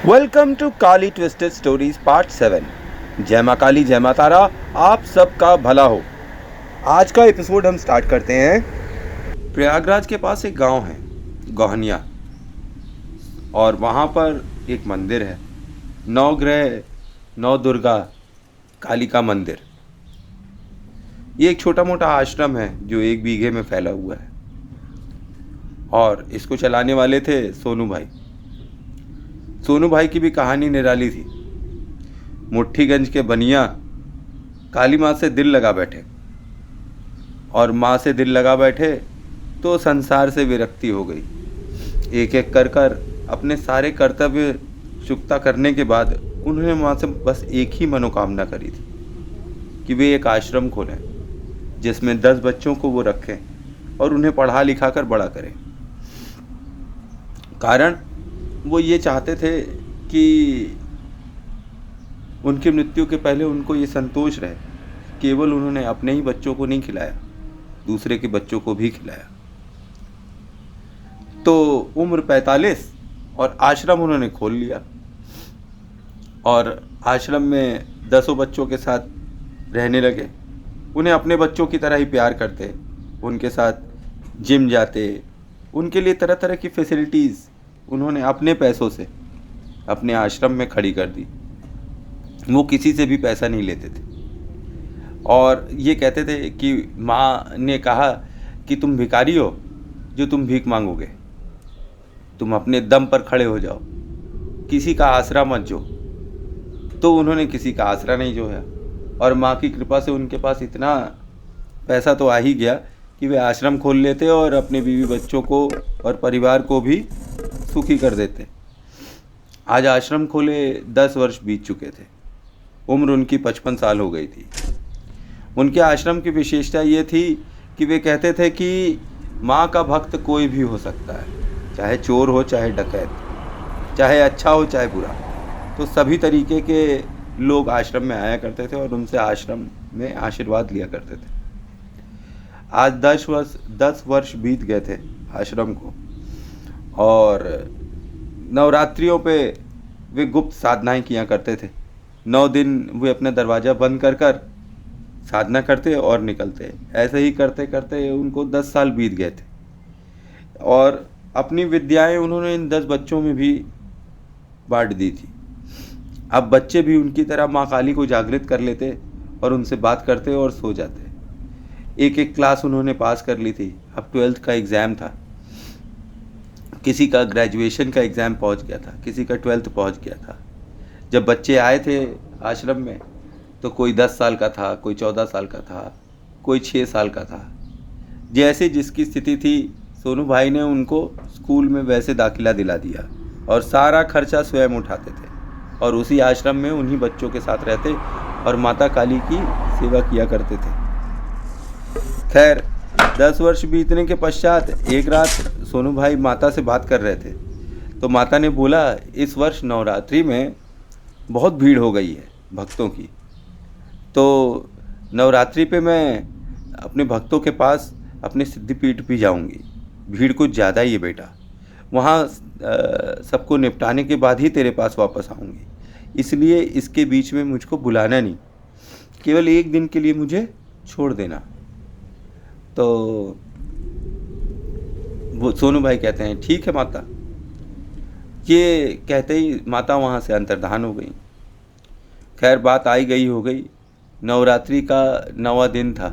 Welcome to Kali twisted stories part 7। जय माँ काली जय माँ तारा, आप सबका भला हो। आज का एपिसोड हम स्टार्ट करते हैं। प्रयागराज के पास एक गांव है, गोहनिया, और वहाँ पर एक मंदिर है, नवग्रह नौ दुर्गा काली का मंदिर। ये एक छोटा मोटा आश्रम है जो 1 बीघे में फैला हुआ है, और इसको चलाने वाले थे सोनू भाई। सोनू भाई की भी कहानी निराली थी। मुट्ठीगंज के बनिया काली माँ से दिल लगा बैठे, और माँ से दिल लगा बैठे तो संसार से विरक्ति हो गई। एक एक कर कर अपने सारे कर्तव्य चुकता करने के बाद उन्होंने माँ से बस एक ही मनोकामना करी थी कि वे एक आश्रम खोलें जिसमें 10 बच्चों को वो रखें और उन्हें पढ़ा लिखा कर बड़ा करें। कारण वो ये चाहते थे कि उनकी मृत्यु के पहले उनको ये संतोष रहे, केवल उन्होंने अपने ही बच्चों को नहीं खिलाया, दूसरे के बच्चों को भी खिलाया। तो उम्र 45 और आश्रम उन्होंने खोल लिया, और आश्रम में 10 बच्चों के साथ रहने लगे। उन्हें अपने बच्चों की तरह ही प्यार करते, उनके साथ जिम जाते, उनके लिए तरह तरह की फैसिलिटीज़ उन्होंने अपने पैसों से अपने आश्रम में खड़ी कर दी। वो किसी से भी पैसा नहीं लेते थे, और ये कहते थे कि माँ ने कहा कि तुम भिखारी हो जो तुम भीख मांगोगे, तुम अपने दम पर खड़े हो जाओ, किसी का आसरा मत जो। तो उन्होंने किसी का आसरा नहीं जो है, और माँ की कृपा से उनके पास इतना पैसा तो आ ही गया कि वे आश्रम खोल लेते और अपने बीवी बच्चों को और परिवार को भी सुखी कर देते। आज आश्रम खोले 10 वर्ष बीत चुके थे। उम्र उनकी 55 साल हो गई थी। उनके आश्रम की विशेषता ये थी कि वे कहते थे कि माँ का भक्त कोई भी हो सकता है, चाहे चोर हो, चाहे डकैत, चाहे अच्छा हो, चाहे बुरा। तो सभी तरीके के लोग आश्रम में आया करते थे और उनसे आश्रम में आशीर्वाद लिया करते थे। आज 10 वर्ष बीत गए थे आश्रम को, और नवरात्रियों पे वे गुप्त साधनाएं किया करते थे। 9 दिन वे अपना दरवाज़ा बंद कर कर साधना करते और निकलते। ऐसे ही करते करते उनको 10 साल बीत गए थे, और अपनी विद्याएं उन्होंने इन 10 बच्चों में भी बांट दी थी। अब बच्चे भी उनकी तरह माँ काली को जागृत कर लेते और उनसे बात करते और सो जाते। एक एक क्लास उन्होंने पास कर ली थी। अब 12th का एग्ज़ाम था, किसी का ग्रेजुएशन का एग्ज़ाम पहुंच गया था, किसी का 12th पहुंच गया था। जब बच्चे आए थे आश्रम में तो कोई 10 साल का था, कोई 14 साल का था, कोई 6 साल का था। जैसे जिसकी स्थिति थी, सोनू भाई ने उनको स्कूल में वैसे दाखिला दिला दिया, और सारा खर्चा स्वयं उठाते थे, और उसी आश्रम में उन्हीं बच्चों के साथ रहते और माता काली की सेवा किया करते थे। खैर, 10 वर्ष बीतने के पश्चात एक रात सोनू भाई माता से बात कर रहे थे, तो माता ने बोला, इस वर्ष नवरात्रि में बहुत भीड़ हो गई है भक्तों की, तो नवरात्रि पे मैं अपने भक्तों के पास अपने सिद्धिपीठ भी जाऊंगी। भीड़ कुछ ज़्यादा ही है बेटा, वहाँ सबको निपटाने के बाद ही तेरे पास वापस आऊँगी, इसलिए इसके बीच में मुझको बुलाना नहीं, केवल 1 दिन के लिए मुझे छोड़ देना। तो वो सोनू भाई कहते हैं, ठीक है माता। ये कहते ही माता वहाँ से अंतर्धान हो गई। खैर, बात आई गई हो गई। नवरात्रि का 9वां दिन था,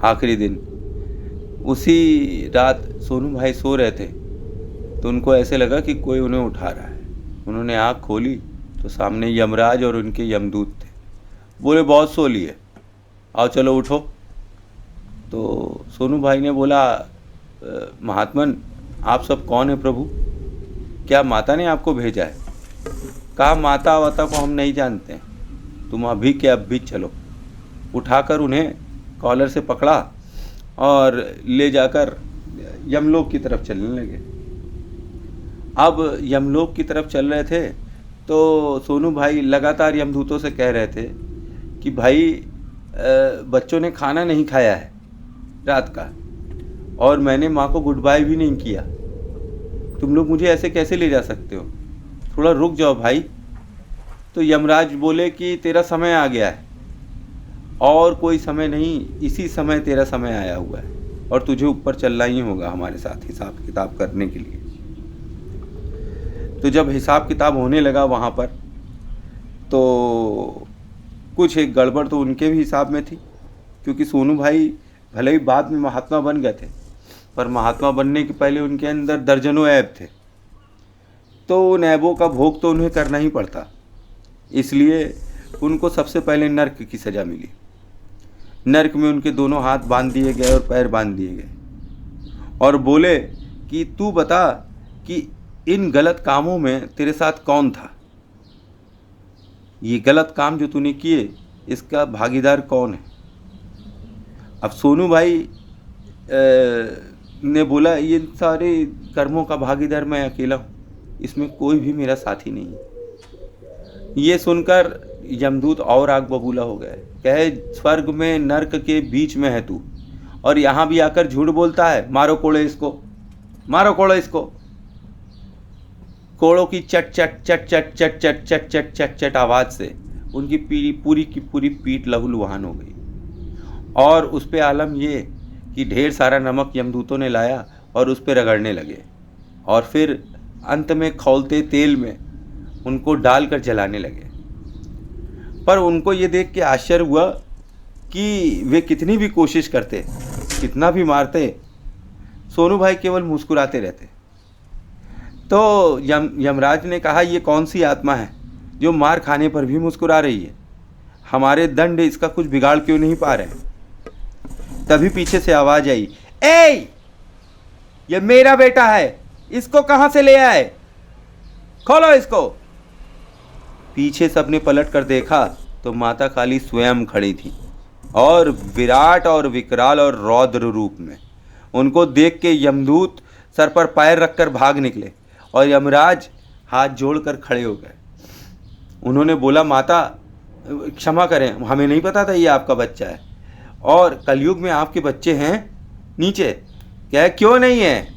आखिरी दिन। उसी रात सोनू भाई सो रहे थे, तो उनको ऐसे लगा कि कोई उन्हें उठा रहा है। उन्होंने आँख खोली तो सामने यमराज और उनके यमदूत थे। बोले, बहुत सो लिए, आओ चलो उठो। तो सोनू भाई ने बोला, महात्मन, आप सब कौन है प्रभु? क्या माता ने आपको भेजा है? कहा, माता वाता को हम नहीं जानते, तुम अभी के अब भी चलो। उठाकर उन्हें कॉलर से पकड़ा और ले जाकर यमलोक की तरफ चलने लगे। अब यमलोक की तरफ चल रहे थे तो सोनू भाई लगातार यमदूतों से कह रहे थे कि भाई, बच्चों ने खाना नहीं खाया है रात का, और मैंने माँ को गुड बाय भी नहीं किया, तुम लोग मुझे ऐसे कैसे ले जा सकते हो? थोड़ा रुक जाओ भाई। तो यमराज बोले कि तेरा समय आ गया है, और कोई समय नहीं, इसी समय तेरा समय आया हुआ है, और तुझे ऊपर चलना ही होगा हमारे साथ हिसाब किताब करने के लिए। तो जब हिसाब किताब होने लगा वहाँ पर, तो कुछ एक गड़बड़ तो उनके भी हिसाब में थी, क्योंकि सोनू भाई भले ही बाद में महात्मा बन गए थे, पर महात्मा बनने के पहले उनके अंदर दर्जनों ऐब थे। तो उन ऐबों का भोग तो उन्हें करना ही पड़ता, इसलिए उनको सबसे पहले नर्क की सज़ा मिली। नर्क में उनके दोनों हाथ बांध दिए गए और पैर बांध दिए गए, और बोले कि तू बता कि इन गलत कामों में तेरे साथ कौन था, ये गलत काम जो तूने किए इसका भागीदार कौन है। अब सोनू भाई ने बोला ये सारे कर्मों का भागीदार मैं अकेला हूँ, इसमें कोई भी मेरा साथी नहीं है। ये सुनकर यमदूत और आग बबूला हो गए, कहे स्वर्ग में नर्क के बीच में है तू, और यहाँ भी आकर झूठ बोलता है, मारो कोड़े इसको, मारो कोड़े इसको। कोड़ों की चट चट चट चट चट चट चट चट चट चट आवाज़ से उनकी पूरी की पूरी पीठ लहूलुहान हो गई। और उस पे आलम ये कि ढेर सारा नमक यमदूतों ने लाया और उस पे रगड़ने लगे, और फिर अंत में खौलते तेल में उनको डालकर जलाने लगे। पर उनको ये देख के आश्चर्य हुआ कि वे कितनी भी कोशिश करते, कितना भी मारते, सोनू भाई केवल मुस्कुराते रहते। तो यमराज ने कहा, ये कौन सी आत्मा है जो मार खाने पर भी मुस्कुरा रही है, हमारे दंड इसका कुछ बिगाड़ क्यों नहीं पा रहे। तभी पीछे से आवाज आई, ए ये मेरा बेटा है, इसको कहां से ले आए, खोलो इसको। पीछे सबने पलट कर देखा तो माता काली स्वयं खड़ी थी, और विराट और विकराल और रौद्र रूप में। उनको देख के यमदूत सर पर पैर रखकर भाग निकले, और यमराज हाथ जोड़कर खड़े हो गए। उन्होंने बोला, माता क्षमा करें, हमें नहीं पता था ये आपका बच्चा है, और कलयुग में आपके बच्चे हैं नीचे। क्या क्यों नहीं है,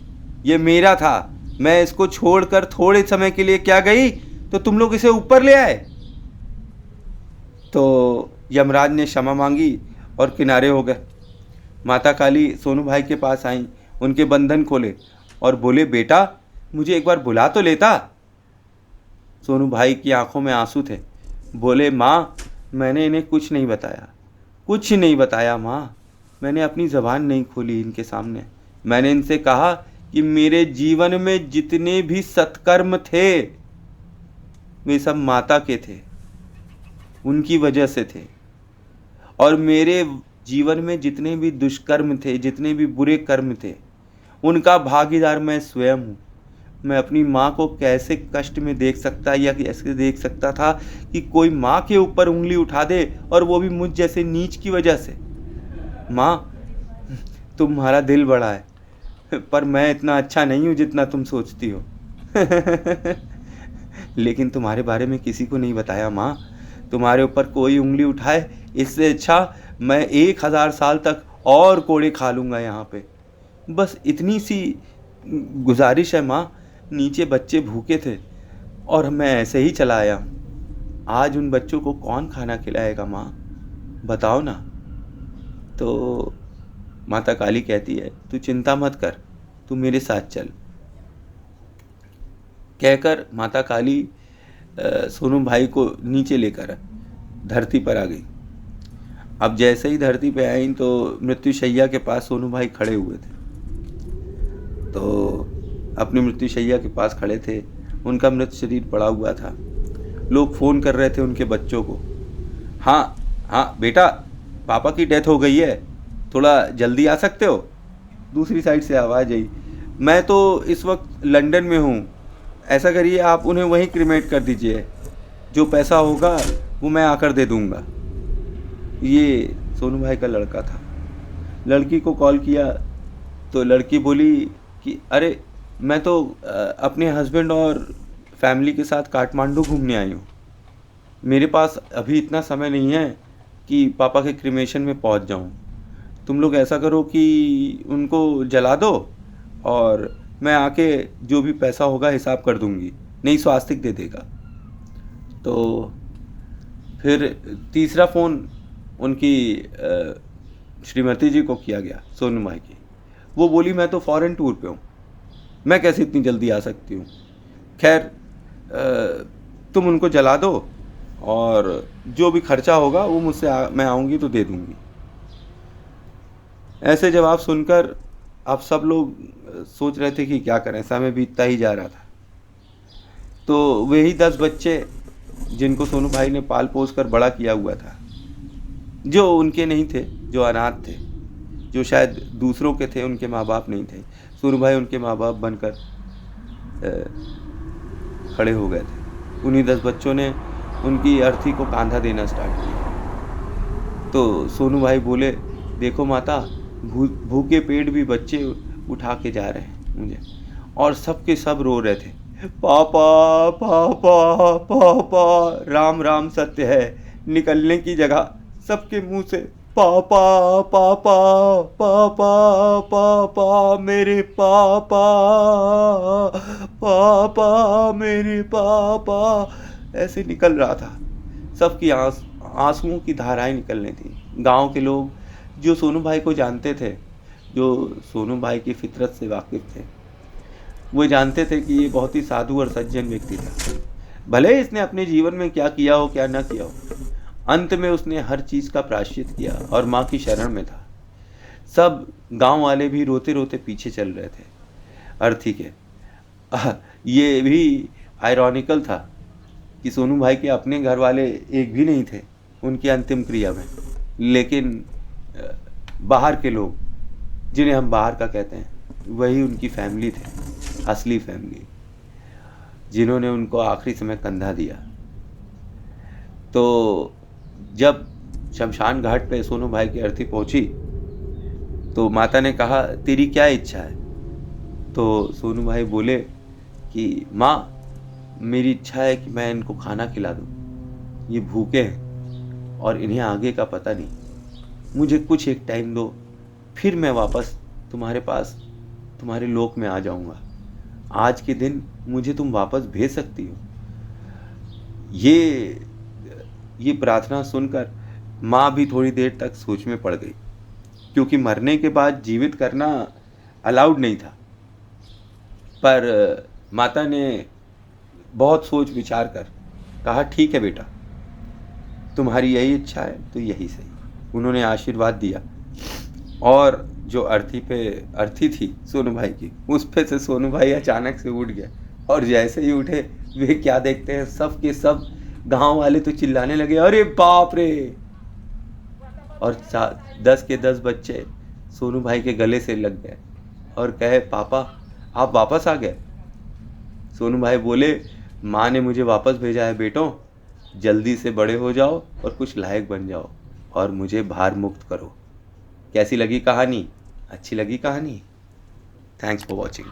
ये मेरा था, मैं इसको छोड़कर थोड़े समय के लिए क्या गई तो तुम लोग इसे ऊपर ले आए। तो यमराज ने क्षमा मांगी और किनारे हो गए। माता काली सोनू भाई के पास आई, उनके बंधन खोले और बोले, बेटा मुझे एक बार बुला तो लेता। सोनू भाई की आंखों में आंसू थे। बोले, माँ मैंने इन्हें कुछ नहीं बताया, कुछ नहीं बताया माँ, मैंने अपनी ज़बान नहीं खोली इनके सामने। मैंने इनसे कहा कि मेरे जीवन में जितने भी सत्कर्म थे वे सब माता के थे, उनकी वजह से थे, और मेरे जीवन में जितने भी दुष्कर्म थे, जितने भी बुरे कर्म थे, उनका भागीदार मैं स्वयं हूँ। मैं अपनी माँ को कैसे कष्ट में देख सकता या कैसे देख सकता था कि कोई माँ के ऊपर उंगली उठा दे, और वो भी मुझ जैसे नीच की वजह से। माँ तुम्हारा दिल बड़ा है, पर मैं इतना अच्छा नहीं हूँ जितना तुम सोचती हो। लेकिन तुम्हारे बारे में किसी को नहीं बताया माँ, तुम्हारे ऊपर कोई उंगली उठाए इससे अच्छा मैं 1000 साल तक और कोड़े खा लूँगा यहाँ पे। बस इतनी सी गुजारिश है माँ, नीचे बच्चे भूखे थे और मैं ऐसे ही चला आया हूँ। आज उन बच्चों को कौन खाना खिलाएगा माँ, बताओ ना। तो माता काली कहती है, तू चिंता मत कर, तू मेरे साथ चल। कहकर माता काली सोनू भाई को नीचे लेकर धरती पर आ गई। अब जैसे ही धरती पे आई तो मृत्युशैया के पास सोनू भाई खड़े हुए थे। तो अपनी मृत्युशैया के पास खड़े थे, उनका मृत शरीर पड़ा हुआ था। लोग फ़ोन कर रहे थे उनके बच्चों को, हाँ हाँ बेटा पापा की डेथ हो गई है, थोड़ा जल्दी आ सकते हो। दूसरी साइड से आवाज़ आई, मैं तो इस वक्त लंदन में हूँ, ऐसा करिए आप उन्हें वहीं क्रिमेट कर दीजिए, जो पैसा होगा वो मैं आकर दे दूँगा। ये सोनू भाई का लड़का था। लड़की को कॉल किया तो लड़की बोली कि अरे मैं तो अपने हस्बैंड और फैमिली के साथ काठमांडू घूमने आई हूँ, मेरे पास अभी इतना समय नहीं है कि पापा के क्रिमेशन में पहुँच जाऊँ। तुम लोग ऐसा करो कि उनको जला दो और मैं आके जो भी पैसा होगा हिसाब कर दूँगी। नहीं स्वास्तिक दे देगा। तो फिर तीसरा फ़ोन उनकी श्रीमती जी को किया गया, सोनू भाई की। वो बोली मैं तो फॉरेन टूर पे हूँ, मैं कैसे इतनी जल्दी आ सकती हूँ। खैर तुम उनको जला दो और जो भी खर्चा होगा वो मुझसे मैं आऊँगी तो दे दूँगी। ऐसे जवाब सुनकर अब सब लोग सोच रहे थे कि क्या करें, समय बीतता ही जा रहा था। तो वही 10 बच्चे जिनको सोनू भाई ने पाल पोस कर बड़ा किया हुआ था, जो उनके नहीं थे, जो अनाथ थे, जो शायद दूसरों के थे, उनके माँ बाप नहीं थे, सोनू भाई उनके माँ बाप बनकर खड़े हो गए थे। उन्हीं 10 बच्चों ने उनकी अर्थी को कांधा देना स्टार्ट किया। तो सोनू भाई बोले, देखो माता, भूखे पेट भी बच्चे उठा के जा रहे हैं मुझे। और सबके सब रो रहे थे, पापा पापा पापा, राम राम सत्य है। निकलने की जगह सबके मुंह से पापा पापा पापा पापा, मेरे पापा पापा, मेरे पापा, ऐसे निकल रहा था। सबकी आंसुओं की धाराएं निकलने थी। गांव के लोग जो सोनू भाई को जानते थे, जो सोनू भाई की फितरत से वाकिफ थे, वो जानते थे कि ये बहुत ही साधु और सज्जन व्यक्ति था। भले ही इसने अपने जीवन में क्या किया हो क्या ना किया हो, अंत में उसने हर चीज़ का प्रायश्चित किया और माँ की शरण में था। सब गांव वाले भी रोते रोते पीछे चल रहे थे अर्थी के। ये भी आयरॉनिकल था कि सोनू भाई के अपने घर वाले एक भी नहीं थे उनकी अंतिम क्रिया में, लेकिन बाहर के लोग, जिन्हें हम बाहर का कहते हैं, वही उनकी फैमिली थे, असली फैमिली, जिन्होंने उनको आखिरी समय कंधा दिया। तो जब शमशान घाट पे सोनू भाई की अर्थी पहुंची तो माता ने कहा, तेरी क्या इच्छा है? तो सोनू भाई बोले कि माँ, मेरी इच्छा है कि मैं इनको खाना खिला दूँ, ये भूखे हैं और इन्हें आगे का पता नहीं, मुझे कुछ एक टाइम दो, फिर मैं वापस तुम्हारे पास, तुम्हारे लोक में आ जाऊँगा। आज के दिन मुझे तुम वापस भेज सकती हो। ये प्रार्थना सुनकर माँ भी थोड़ी देर तक सोच में पड़ गई, क्योंकि मरने के बाद जीवित करना अलाउड नहीं था। पर माता ने बहुत सोच विचार कर कहा, ठीक है बेटा, तुम्हारी यही इच्छा है तो यही सही। उन्होंने आशीर्वाद दिया और जो अर्थी थी सोनू भाई की, उस पे से सोनू भाई अचानक से उठ गया। और जैसे ही उठे, वे क्या देखते हैं, सब के सब गांव वाले तो चिल्लाने लगे, अरे बाप रे। और 10 के 10 बच्चे सोनू भाई के गले से लग गए और कहे, पापा आप वापस आ गए? सोनू भाई बोले, माँ ने मुझे वापस भेजा है बेटों, जल्दी से बड़े हो जाओ और कुछ लायक बन जाओ और मुझे भार मुक्त करो। कैसी लगी कहानी? अच्छी लगी कहानी? Thanks for watching.